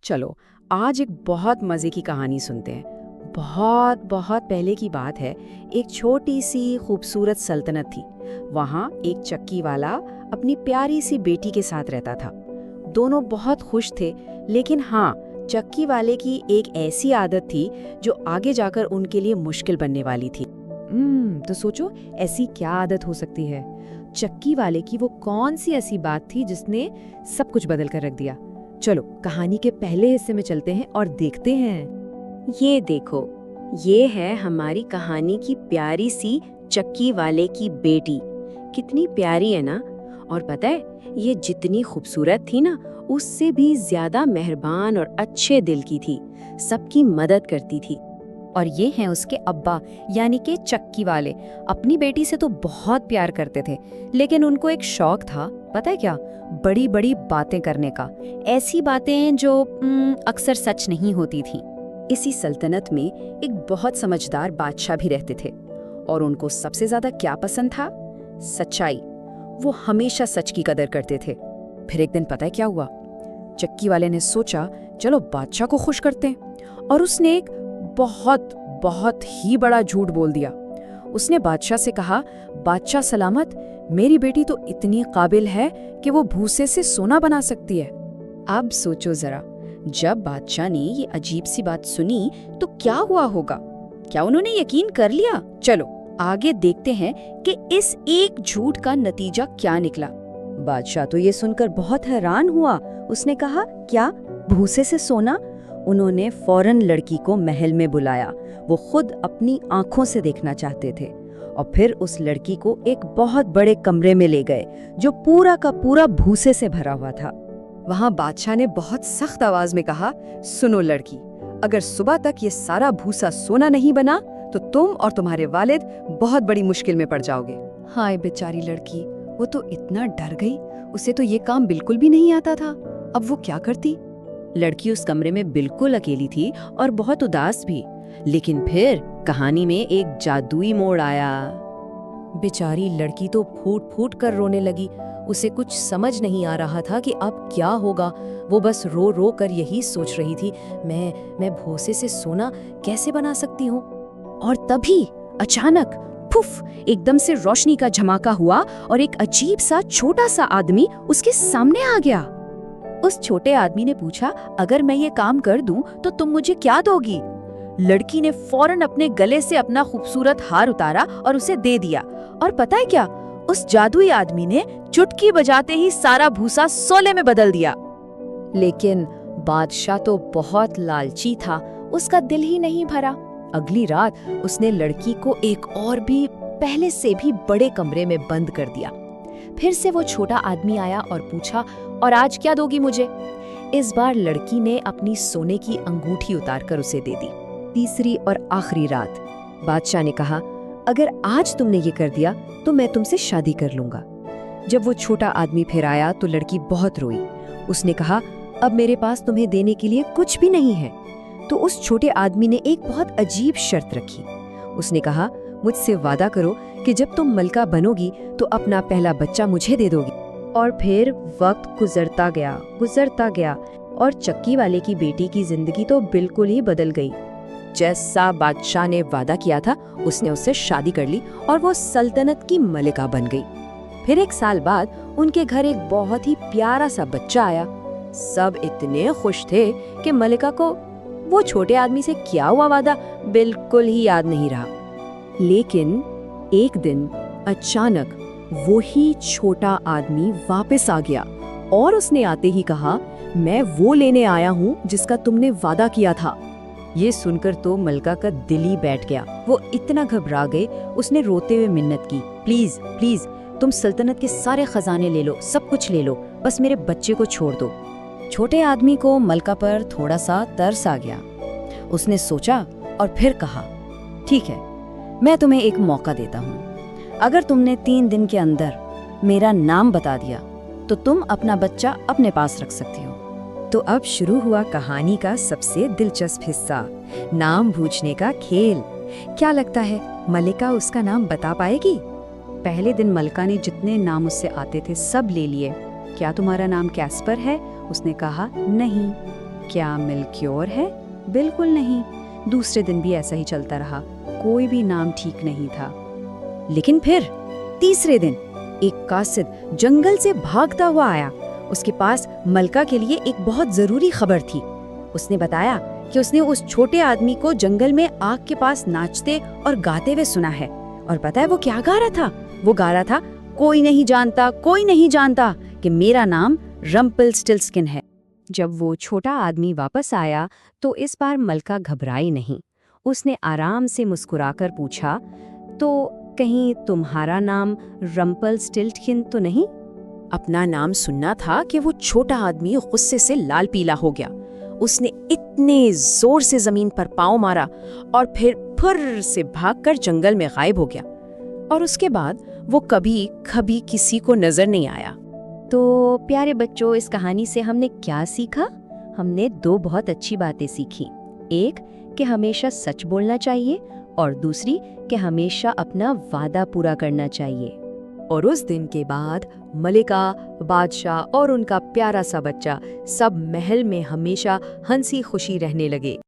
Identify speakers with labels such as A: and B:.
A: चलो आज एक बहुत मजे की कहानी सुनते हैं। बहुत बहुत पहले की बात है। एक छोटी सी खूबसूरत सल्तनत थी। वहाँ एक चक्की वाला अपनी प्यारी सी बेटी के साथ रहता था। दोनों बहुत खुश थे, लेकिन हाँ, चक्की वाले की एक ऐसी आदत थी जो आगे जाकर उनके लिए मुश्किल बनने वाली थी। तो सोचो ऐसी क्या आदत हो सकती है? चक्की वाले की वो कौन सी ऐसी बात थी जिसने सब कुछ बदल कर रख दिया? चलो कहानी के पहले हिस्से में चलते हैं और देखते हैं।
B: ये देखो, ये है हमारी कहानी की प्यारी सी चक्की वाले की बेटी। कितनी प्यारी है ना। और पता है, ये जितनी खूबसूरत थी ना, उससे भी ज्यादा मेहरबान और अच्छे दिल की थी। सबकी मदद करती थी।
A: और ये हैं उसके अब्बा, यानी कि चक्की वाले। अपनी बेटी से तो बहुत प्यार करते थे, लेकिन उनको एक शौक था, पता है क्या? बड़ी बड़ी बातें करने का। ऐसी बातें जो अक्सर सच नहीं होती थीं। इसी सल्तनत में एक बहुत समझदार बादशाह भी रहते थे, और उनको सबसे ज्यादा क्या पसंद था? सच्चाई। वो हमेशा सच की कदर करते थे। फिर एक दिन पता है क्या हुआ? चक्की वाले ने सोचा, चलो बादशाह को खुश करते हैं, और उसने एक बहुत बहुत ही बड़ा झूठ बोल दिया। उसने बादशाह से कहा, बादशाह सलामत, मेरी बेटी तो इतनी काबिल है कि वो भूसे से सोना बना सकती है। अब सोचो जरा, जब बादशाह ने ये अजीब सी बात सुनी तो क्या हुआ होगा? क्या उन्होंने यकीन कर लिया? चलो आगे देखते हैं कि इस एक झूठ का नतीजा क्या निकला। बादशाह तो ये सुनकर बहुत हैरान हुआ। उसने कहा, क्या भूसे से सोना? उन्होंने फौरन लड़की को महल में बुलाया। वो खुद अपनी आंखों से देखना चाहते थे, और फिर उस लड़की को एक बहुत बड़े कमरे में ले गए जो पूरा का पूरा भूसे से भरा हुआ था। वहाँ बादशाह ने बहुत सख्त आवाज में कहा, सुनो लड़की, अगर सुबह तक ये सारा भूसा सोना नहीं बना तो तुम और तुम्हारे वालिद बहुत बड़ी मुश्किल में पड़ जाओगे। हाय बेचारी लड़की, वो तो इतना डर गई। उसे तो ये काम बिल्कुल भी नहीं आता था। अब वो क्या करती? लड़की उस कमरे में बिल्कुल अकेली थी और बहुत उदास भी। लेकिन फिर कहानी में एक जादुई मोड़ आया। बेचारी लड़की तो फूट फूट कर रोने लगी। उसे कुछ समझ नहीं आ रहा था कि अब क्या होगा। वो बस रो रो कर यही सोच रही थी, मैं भूसे से सोना कैसे बना सकती हूँ। और तभी अचानक पुफ, एकदम से रोशनी का झमाका हुआ और एक अजीब सा छोटा सा आदमी उसके सामने आ गया। उस छोटे आदमी ने पूछा, अगर मैं ये काम कर दूं तो तुम मुझे क्या दोगी? लड़की ने फौरन अपने गले से अपना खूबसूरत हार उतारा और उसे दे दिया। और पता है क्या? उस जादुई आदमी ने चुटकी बजाते ही सारा भूसा सोने में बदल दिया। लेकिन बादशाह तो बहुत लालची था, उसका दिल ही नहीं भरा। अगली रात उसने लड़की को एक और भी पहले से भी बड़े कमरे में बंद कर दिया। फिर से वो छोटा आदमी आया और पूछा, और आज क्या दोगी मुझे? इस बार लड़की ने अपनी सोने की अंगूठी उतारकर उसे दे दी। तीसरी और आखिरी रात बादशाह ने कहा, अगर आज तुमने ये कर दिया तो मैं तुमसे शादी कर लूंगा। जब वो छोटा आदमी फिर आया तो लड़की बहुत रोई। उसने कहा, अब मेरे पास तुम्हें देने के लिए कुछ भी नहीं है। तो उस छोटे आदमी ने एक बहुत अजीब शर्त रखी। उसने कहा, मुझसे वादा करो कि जब तुम मलका बनोगी तो अपना पहला बच्चा मुझे दे दोगी। और फिर वक्त गुजरता गया और चक्की वाले की बेटी की जिंदगी तो बिल्कुल ही बदल गई। जैसा बादशाह ने वादा किया था, उसने उससे शादी कर ली और वो सल्तनत की मलिका बन गई। फिर एक साल बाद उनके घर एक बहुत ही प्यारा सा बच्चा आया। सब इतने खुश थे कि मलिका को वो छोटे आदमी से किया हुआ वादा बिल्कुल ही याद नहीं रहा। लेकिन एक दिन अचानक वो ही छोटा आदमी वापस आ गया और उसने आते ही कहा, मैं वो लेने आया हूँ जिसका तुमने वादा किया था। ये सुनकर तो मलका का दिल ही बैठ गया। वो इतना घबरा गए, उसने रोते हुए मिन्नत की, प्लीज प्लीज तुम सल्तनत के सारे खजाने ले लो, सब कुछ ले लो, बस मेरे बच्चे को छोड़ दो। छोटे आदमी को मलका पर थोड़ा सा तरस आ गया। उसने सोचा और फिर कहा, ठीक है, मैं तुम्हें एक मौका देता हूँ। अगर तुमने 3 दिन के अंदर मेरा नाम बता दिया तो तुम अपना बच्चा अपने पास रख सकती हो। तो अब शुरू हुआ कहानी का सबसे दिलचस्प हिस्सा, नाम पूछने का खेल। क्या लगता है मलिका उसका नाम बता पाएगी? पहले दिन मलिका ने जितने नाम उससे आते थे सब ले लिए। क्या तुम्हारा नाम कैस्पर है? उसने कहा, नहीं। क्या मिल्क्योर है? बिल्कुल नहीं। दूसरे दिन भी ऐसा ही चलता रहा, कोई भी नाम ठीक नहीं था। लेकिन फिर तीसरे दिन एक कासिद जंगल से भागता हुआ आया। उसके पास मलका के लिए एक बहुत जरूरी खबर थी। उसने बताया कि उसने उस छोटे आदमी को जंगल में आग के पास नाचते और गाते हुए सुना है। और पता है वो क्या गा रहा था? वो गा रहा था, कोई नहीं जानता कि मेरा नाम रम्पलस्टिल्टस्किन है। जब वो छोटा आदमी वापस आया तो इस बार मलका घबराई नहीं। उसने आराम से मुस्कुराकर पूछा, तो कहीं तुम्हारा नाम रम्पलस्टिल्टस्किन तो नहीं?
B: अपना नाम सुनना था कि वो छोटा आदमी गुस्से से लाल पीला हो गया। उसने इतने जोर से जमीन पर पाँव मारा और फिर फुर्र से भागकर जंगल में गायब हो गया। और उसके बाद वो कभी किसी को नजर नहीं आया।
A: तो प्यारे बच्चों, इस कहानी से हमने क्या सीखा? हमने 2 बहुत अच्छी बातें सीखी। एक कि हमेशा सच बोलना चाहिए और दूसरी कि हमेशा अपना वादा पूरा करना चाहिए। और उस दिन के बाद मलिका, बादशाह और उनका प्यारा सा बच्चा सब महल में हमेशा हंसी खुशी रहने लगे।